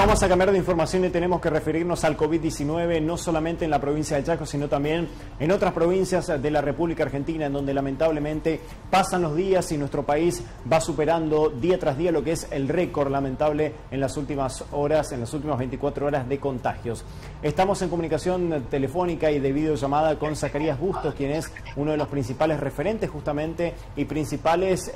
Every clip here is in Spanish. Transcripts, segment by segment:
Vamos a cambiar de información y tenemos que referirnos al COVID-19, no solamente en la provincia de Chaco, sino también en otras provincias de la República Argentina, en donde lamentablemente pasan los días y nuestro país va superando día tras día lo que es el récord lamentable en las últimas horas, en las últimas 24 horas de contagios. Estamos en comunicación telefónica y de videollamada con Zacarías Bustos, quien es uno de los principales referentes justamente y principales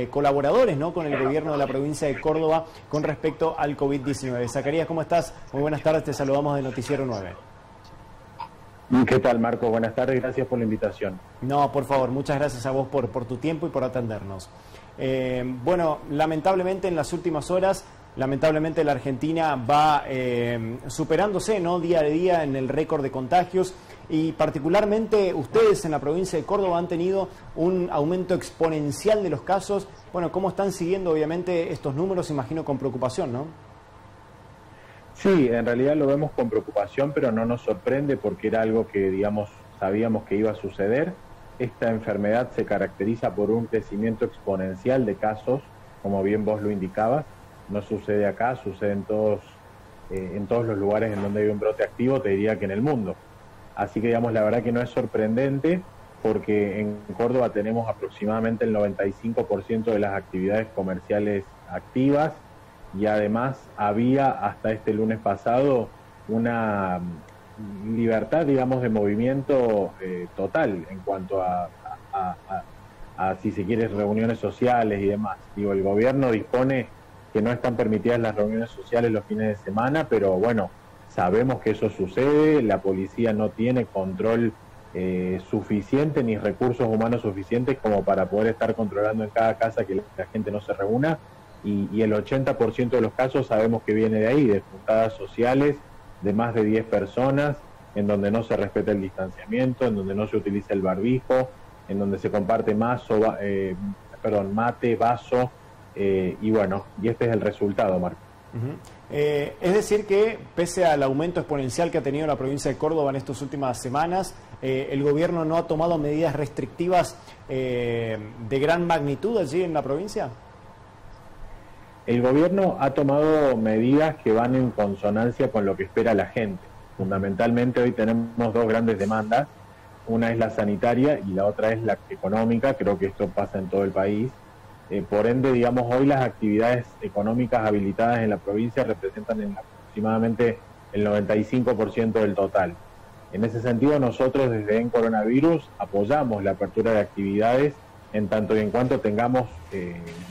colaboradores, ¿no?, con el gobierno de la provincia de Córdoba con respecto al COVID-19. Zacarías, ¿cómo estás? Muy buenas tardes, te saludamos de Noticiero 9. ¿Qué tal, Marco? Buenas tardes, gracias por la invitación. No, por favor, muchas gracias a vos por tu tiempo y por atendernos. Bueno, lamentablemente en las últimas horas, lamentablemente la Argentina va superándose, ¿no?, día a día en el récord de contagios, y particularmente ustedes en la provincia de Córdoba han tenido un aumento exponencial de los casos. Bueno, ¿cómo están siguiendo obviamente estos números? Imagino con preocupación, ¿no? Sí, en realidad lo vemos con preocupación, pero no nos sorprende porque era algo que, digamos, sabíamos que iba a suceder. Esta enfermedad se caracteriza por un crecimiento exponencial de casos, como bien vos lo indicabas. No sucede acá, sucede en todos los lugares en donde hay un brote activo, te diría que en el mundo. Así que, digamos, la verdad que no es sorprendente porque en Córdoba tenemos aproximadamente el 95% de las actividades comerciales activas y además había hasta este lunes pasado una libertad, digamos, de movimiento total en cuanto a, si se quiere, reuniones sociales y demás. Digo, el gobierno dispone que no están permitidas las reuniones sociales los fines de semana, pero bueno, sabemos que eso sucede, la policía no tiene control suficiente ni recursos humanos suficientes como para poder estar controlando en cada casa que la gente no se reúna, y el 80% de los casos sabemos que viene de ahí, de juntadas sociales de más de 10 personas, en donde no se respeta el distanciamiento, en donde no se utiliza el barbijo, en donde se comparte mate, vaso, y bueno, y este es el resultado, Marco. Es decir que, pese al aumento exponencial que ha tenido la provincia de Córdoba en estas últimas semanas, el gobierno no ha tomado medidas restrictivas de gran magnitud allí en la provincia. El gobierno ha tomado medidas que van en consonancia con lo que espera la gente. Fundamentalmente hoy tenemos dos grandes demandas, una es la sanitaria y la otra es la económica. Creo que esto pasa en todo el país. Por ende, digamos, hoy las actividades económicas habilitadas en la provincia representan aproximadamente el 95% del total. En ese sentido, nosotros desde En Coronavirus apoyamos la apertura de actividades en tanto y en cuanto tengamos,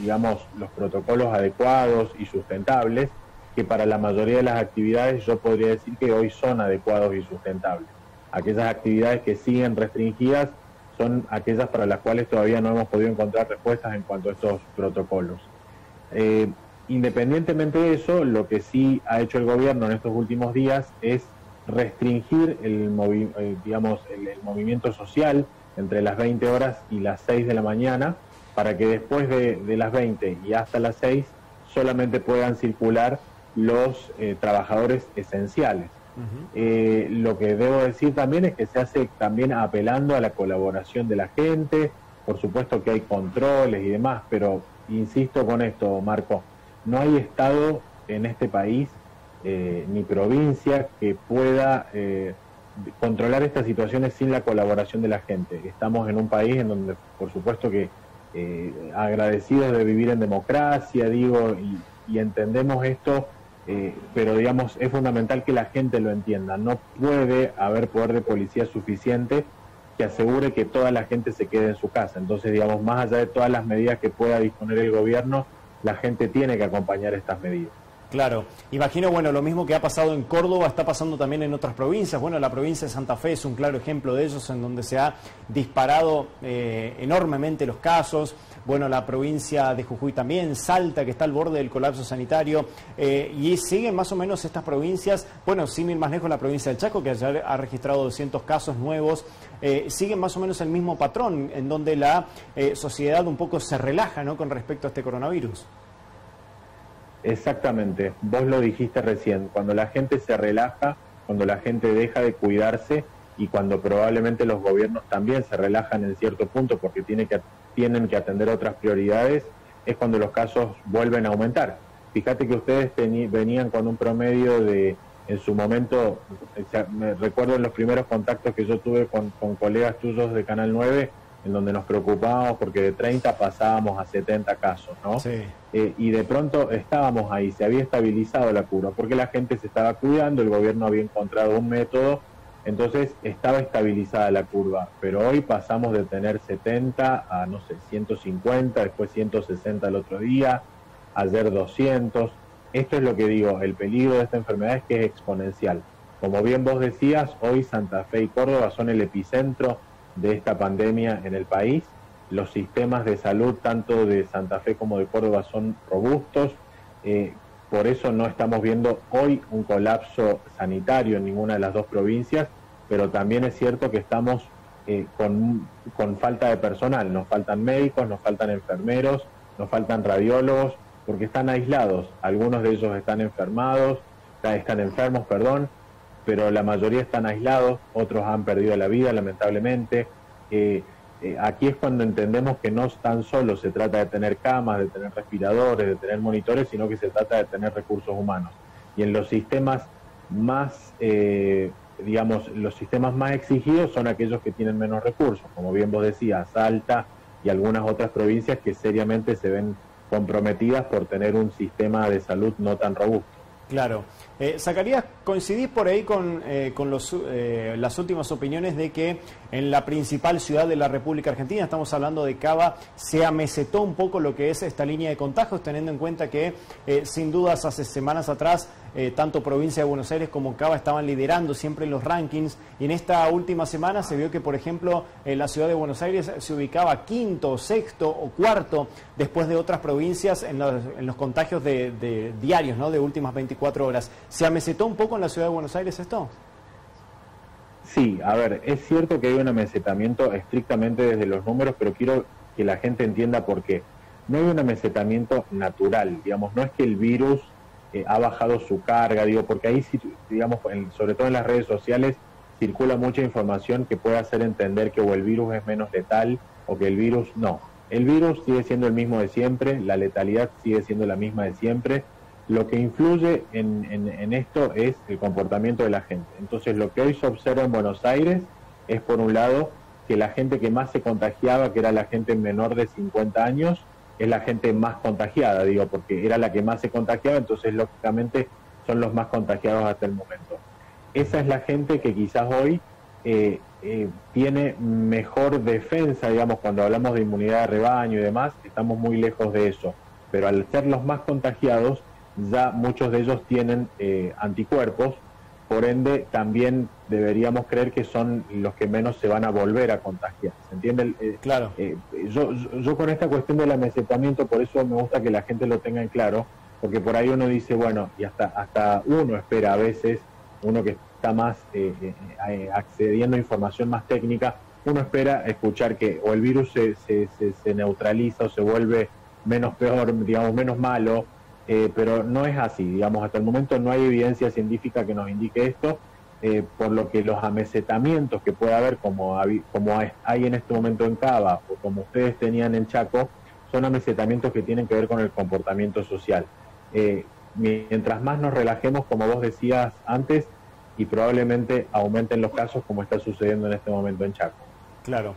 digamos, los protocolos adecuados y sustentables, que para la mayoría de las actividades yo podría decir que hoy son adecuados y sustentables. Aquellas actividades que siguen restringidas son aquellas para las cuales todavía no hemos podido encontrar respuestas en cuanto a estos protocolos. Independientemente de eso, lo que sí ha hecho el gobierno en estos últimos días es restringir el movimiento social entre las 20 horas y las 6 de la mañana, para que después de las 20 y hasta las 6 solamente puedan circular los trabajadores esenciales. Lo que debo decir también es que se hace también apelando a la colaboración de la gente. Por supuesto que hay controles y demás, pero insisto con esto, Marco, no hay estado en este país ni provincia que pueda controlar estas situaciones sin la colaboración de la gente. Estamos en un país en donde, por supuesto que agradecidos de vivir en democracia, digo, y entendemos esto, pero digamos, es fundamental que la gente lo entienda. No puede haber poder de policía suficiente que asegure que toda la gente se quede en su casa. Entonces, digamos, más allá de todas las medidas que pueda disponer el gobierno, la gente tiene que acompañar estas medidas. Claro, imagino, bueno, lo mismo que ha pasado en Córdoba está pasando también en otras provincias. Bueno, la provincia de Santa Fe es un claro ejemplo de ellos, en donde se ha disparado enormemente los casos. Bueno, la provincia de Jujuy también, Salta, que está al borde del colapso sanitario, y siguen más o menos estas provincias, bueno, sin ir más lejos, la provincia del Chaco, que ayer ha registrado 200 casos nuevos, siguen más o menos el mismo patrón, en donde la sociedad un poco se relaja, ¿no?, con respecto a este coronavirus. Exactamente, vos lo dijiste recién, cuando la gente se relaja, cuando la gente deja de cuidarse y cuando probablemente los gobiernos también se relajan en cierto punto porque tienen que atender otras prioridades, es cuando los casos vuelven a aumentar. fíjate que ustedes venían con un promedio de, en su momento, me recuerdo en los primeros contactos que yo tuve con colegas tuyos de Canal 9, en donde nos preocupábamos porque de 30 pasábamos a 70 casos, ¿no? Sí. Y de pronto estábamos ahí, se había estabilizado la curva, porque la gente se estaba cuidando, el gobierno había encontrado un método, entonces estaba estabilizada la curva, pero hoy pasamos de tener 70 a, no sé, 150, después 160 el otro día, ayer 200. Esto es lo que digo, el peligro de esta enfermedad es que es exponencial. Como bien vos decías, hoy Santa Fe y Córdoba son el epicentro de esta pandemia en el país. Los sistemas de salud, tanto de Santa Fe como de Córdoba, son robustos. Por eso no estamos viendo hoy un colapso sanitario en ninguna de las dos provincias, pero también es cierto que estamos con falta de personal. Nos faltan médicos, nos faltan enfermeros, nos faltan radiólogos, porque están aislados. Algunos de ellos están enfermos, pero la mayoría están aislados, otros han perdido la vida, lamentablemente. Aquí es cuando entendemos que no tan solo se trata de tener camas, de tener respiradores, de tener monitores, sino que se trata de tener recursos humanos. Y en los sistemas más, los sistemas más exigidos son aquellos que tienen menos recursos, como bien vos decías, Salta y algunas otras provincias que seriamente se ven comprometidas por tener un sistema de salud no tan robusto. Claro. Zacarías, ¿coincidís por ahí con las últimas opiniones de que en la principal ciudad de la República Argentina, estamos hablando de Cava, se amesetó un poco lo que es esta línea de contagios, teniendo en cuenta que sin dudas hace semanas atrás tanto provincia de Buenos Aires como Cava estaban liderando siempre en los rankings, y en esta última semana se vio que, por ejemplo, la ciudad de Buenos Aires se ubicaba quinto, sexto o cuarto después de otras provincias en los contagios de diarios, ¿no?, de últimas 24 horas. ¿Se amesetó un poco en la ciudad de Buenos Aires esto? Sí, a ver, es cierto que hay un amesetamiento estrictamente desde los números, pero quiero que la gente entienda por qué. No hay un amesetamiento natural, digamos, no es que el virus ha bajado su carga, porque ahí, digamos, sobre todo en las redes sociales, circula mucha información que puede hacer entender que o el virus es menos letal o que el virus no. El virus sigue siendo el mismo de siempre, la letalidad sigue siendo la misma de siempre. Lo que influye en esto es el comportamiento de la gente. Entonces, lo que hoy se observa en Buenos Aires es, por un lado, que la gente que más se contagiaba, que era la gente menor de 50 años, es la gente más contagiada, porque era la que más se contagiaba, entonces, lógicamente, son los más contagiados hasta el momento. Esa es la gente que quizás hoy tiene mejor defensa, digamos, cuando hablamos de inmunidad de rebaño y demás, estamos muy lejos de eso. Pero al ser los más contagiados, ya muchos de ellos tienen anticuerpos, por ende también deberíamos creer que son los que menos se van a volver a contagiar. ¿Se entiende? Claro. Yo con esta cuestión del amesetamiento, por eso me gusta que la gente lo tenga en claro, porque por ahí uno dice, bueno, y hasta uno espera a veces, uno que está más accediendo a información más técnica, uno espera escuchar que o el virus se neutraliza o se vuelve menos peor, digamos, menos malo, pero no es así, digamos, hasta el momento no hay evidencia científica que nos indique esto, por lo que los amesetamientos que puede haber, como hay en este momento en Cava, o como ustedes tenían en Chaco, son amesetamientos que tienen que ver con el comportamiento social. Mientras más nos relajemos, como vos decías antes, y probablemente aumenten los casos, como está sucediendo en este momento en Chaco. Claro.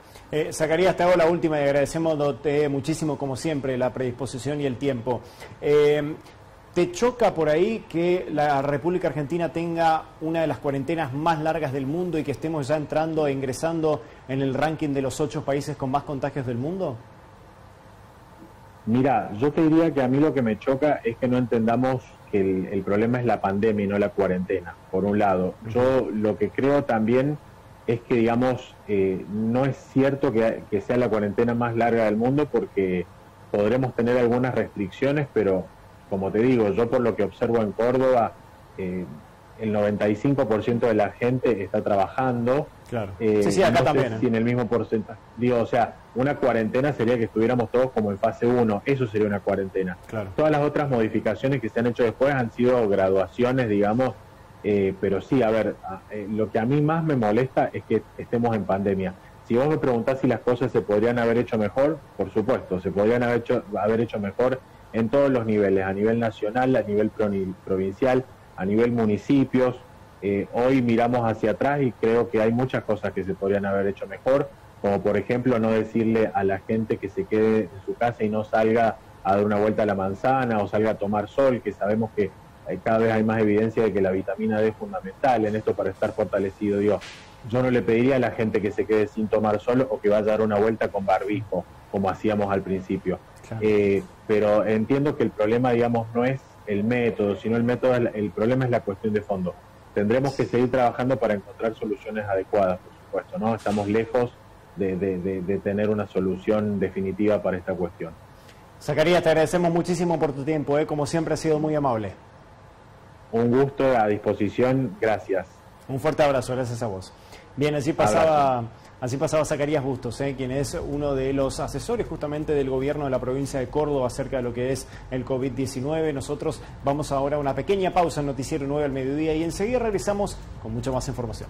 Zacarías, te hago la última y agradecemos muchísimo, como siempre, la predisposición y el tiempo. ¿Te choca por ahí que la República Argentina tenga una de las cuarentenas más largas del mundo y que estemos ya entrando e ingresando en el ranking de los 8 países con más contagios del mundo? Mira, yo te diría que a mí lo que me choca es que no entendamos que el problema es la pandemia y no la cuarentena, por un lado. Yo lo que creo también es que, digamos, no es cierto que sea la cuarentena más larga del mundo, porque podremos tener algunas restricciones, pero como te digo, yo por lo que observo en Córdoba, el 95% de la gente está trabajando. Claro. Sí, acá no también. Sé si en el mismo porcentaje. O sea, una cuarentena sería que estuviéramos todos como en fase 1, eso sería una cuarentena. Claro. Todas las otras modificaciones que se han hecho después han sido graduaciones, digamos. Pero sí, a ver, lo que a mí más me molesta es que estemos en pandemia. Si vos me preguntás si las cosas se podrían haber hecho mejor, por supuesto, se podrían haber hecho mejor en todos los niveles, a nivel nacional, a nivel provincial, a nivel municipios. Hoy miramos hacia atrás y creo que hay muchas cosas que se podrían haber hecho mejor, como por ejemplo no decirle a la gente que se quede en su casa y no salga a dar una vuelta a la manzana o salga a tomar sol, que sabemos que cada vez hay más evidencia de que la vitamina D es fundamental en esto para estar fortalecido. Digo, yo no le pediría a la gente que se quede sin tomar sol o que vaya a dar una vuelta con barbijo, como hacíamos al principio. Claro. Pero entiendo que el problema, digamos, no es el método, sino el problema es la cuestión de fondo. Tendremos que seguir trabajando para encontrar soluciones adecuadas, por supuesto, ¿no? Estamos lejos de tener una solución definitiva para esta cuestión. Zacarías, te agradecemos muchísimo por tu tiempo, como siempre has sido muy amable. Un gusto, a disposición, gracias. Un fuerte abrazo, gracias a vos. Bien, así pasaba Zacarías Bustos, quien es uno de los asesores justamente del gobierno de la provincia de Córdoba acerca de lo que es el COVID-19. Nosotros vamos ahora a una pequeña pausa en Noticiero 9 al mediodía y enseguida regresamos con mucha más información.